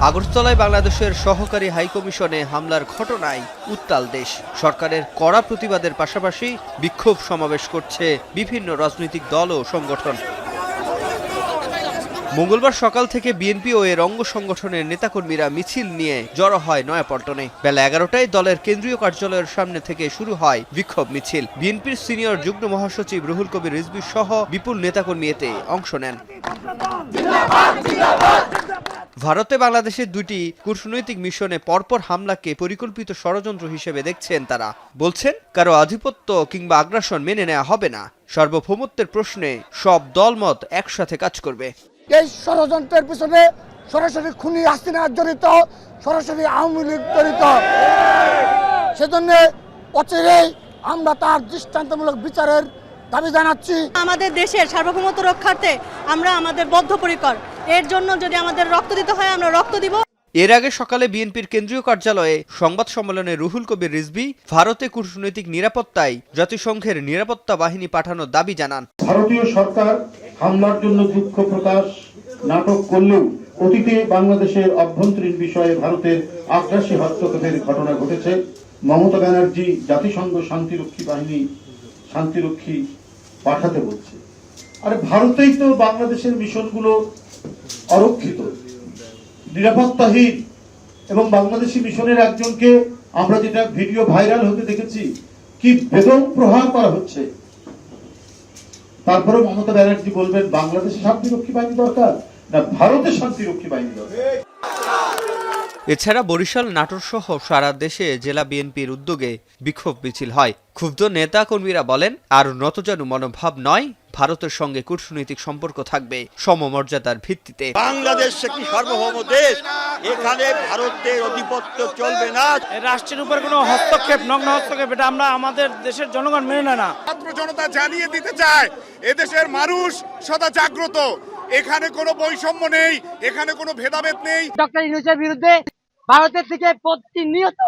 আগরতলায় বাংলাদেশের সহকারী হাইকমিশনে হামলার ঘটনায় উত্তাল দেশ। সরকারের কড়া প্রতিবাদের পাশাপাশি বিক্ষোভ সমাবেশ করছে বিভিন্ন রাজনৈতিক দল ও সংগঠন। মঙ্গলবার সকাল থেকে বিএনপি ও এর অঙ্গ সংগঠনের নেতাকর্মীরা মিছিল নিয়ে জড়ো হয় নয়াপল্টনে। বেলা 11টায় দলের কেন্দ্রীয় কার্যালয়ের সামনে থেকে শুরু হয় বিক্ষোভ মিছিল। বিএনপির সিনিয়র যুগ্ম মহাসচিব রুহুল কবির রিজভী সহ বিপুল নেতাকর্মী এতে অংশ নেন। ভারতে বাংলাদেশের দুটি কূটনৈতিক মিশনে পরপর হামলাকে পরিকল্পিত ষড়যন্ত্র হিসেবে দেখছেন তারা। বলছেন, কারো আধিপত্য কিংবা আগ্রাসন মেনে নেওয়া হবে না। সার্বভৌমত্বের প্রশ্নে সব দলমত একসাথে কাজ করবে। এই ষড়যন্ত্রের পিছনে সরাসরি খুনি হাসিনা জড়িত, সরাসরি আওয়ামী লীগ জড়িত। সেজন্য অচিরেই আমরা তার দৃষ্টান্তমূলক বিচারের দাবি জানাচ্ছি। আমাদের দেশের সার্বভৌমত্ব রক্ষার্থে আমরা আমাদের বদ্ধপরিকর। এর জন্য যদি আমাদের রক্ত দিতে হয়, আমরা রক্ত দিব। এর আগে সকালে বিএনপির কেন্দ্রীয় কার্যালয়ে সংবাদ সম্মেলনে রুহুল কবির রিজভী ভারতে কূটনৈতিক নিরাপত্তায় জাতিসংঘের নিরাপত্তা বাহিনী পাঠানোর দাবি জানান। ভারতীয় সরকার হামলার জন্য দুঃখ প্রকাশ নাটক করলেও অতীতে বাংলাদেশের অভ্যন্তরীণ বিষয়ে ভারতের আগ্রাসী হস্তক্ষেপের ঘটনা ঘটেছে। মমতা ব্যানার্জি জাতিসংঘ শান্তিরক্ষী পাঠাতে বলছে। আরে ভারতেই তো বাংলাদেশের মিশনগুলো অরক্ষিত, নিরাপত্তাহীন, এবং বাংলাদেশি মিশনের একজনকে আমরা যেটা ভিডিও ভাইরাল হতে দেখেছি, কি বেদম প্রহার করা হচ্ছে। তারপরে মমতা ব্যানার্জি বলবেন বাংলাদেশে শান্তিরক্ষী বাহিনী দরকার না ভারতের শান্তিরক্ষী বাহিনী দরকার। এছাড়া বরিশাল, নাটোর সহ সারা দেশে জেলা বিএনপির উদ্যোগে বিক্ষোভ মিছিল হয়। ক্ষুব্ধ নেতা কর্মীরা বলেন, আর নতজানু মনোভাব নয়, ভারতের সঙ্গে কূটনৈতিক সম্পর্ক থাকবে সমমর্যাদার ভিত্তিতে। বাংলাদেশ একটি সার্বভৌম দেশ, এখানে ভারতের আধিপত্য চলবে না। রাষ্ট্রের উপর কোনো হস্তক্ষেপ, নগ্ন হস্তক্ষেপ, এটা আমরা আমাদের দেশের জনগণ মেনে নেয় না। ছাত্র জনতা জানিয়ে দিতে চায়, এদেশের মানুষ সদা জাগ্রত। এখানে কোনো বৈষম্য নেই, এখানে কোনো ভেদাভেদ নেই। ডক্টর ইউনূসের বিরুদ্ধে ভারতের থেকে প্রতিনিয়ত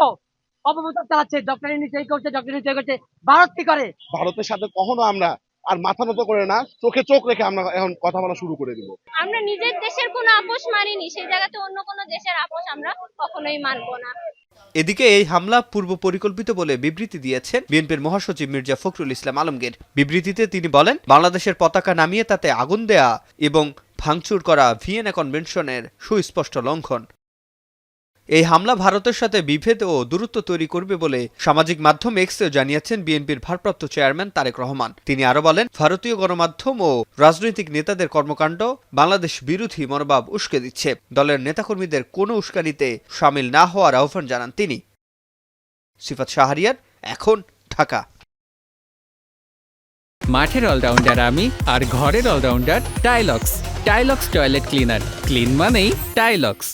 অপপ্রচার চালাচ্ছে। ডক্টর ইউনূস এই করছে, ডক্টর ইউনূস এই করছে, ভারত কি করে? ভারতের সাথে কখনো আমরা আর মাথা নত করে না, চোখে চোখ রেখে আমরা এখন কথা বলা শুরু করে দিব। আমরা নিজের দেশের কোনো আপোষ মানিনি, সেই জায়গাতে অন্য কোনো দেশের আপোষ আমরা কখনোই মানব না। এদিকে এই হামলা পূর্ব পরিকল্পিত বলে বিবৃতি দিয়েছেন বিএনপির মহাসচিব মির্জা ফখরুল ইসলাম আলমগীর। বিবৃতিতে তিনি বলেন, বাংলাদেশের পতাকা নামিয়ে তাতে আগুন দেয়া এবং ভাঙচুর করা ভিয়েনা কনভেনশনের সুস্পষ্ট লঙ্ঘন। এই হামলা ভারতের সাথে বিভেদ ও দূরত্ব তৈরি করবে বলে সামাজিক মাধ্যম এক্সে জানিয়েছেন বিএনপির ভারপ্রাপ্ত চেয়ারম্যান তারেক রহমান। তিনি আরো বলেন, ভারতীয় গণমাধ্যম ও রাজনৈতিক নেতাদের কর্মকাণ্ড বাংলাদেশ বিরোধী মনোভাব উস্কে দিচ্ছে। দলের নেতাকর্মীদের কোনো উস্কানিতে শামিল না হওয়ার আহ্বান জানান তিনি। সিফাত শাহরিয়ার, এখন, ঢাকা। মাঠের অলরাউন্ডার আমি, আর ঘরের allrounder Tylox. Tylox toilet cleaner, clean মানেই টাইলক্স।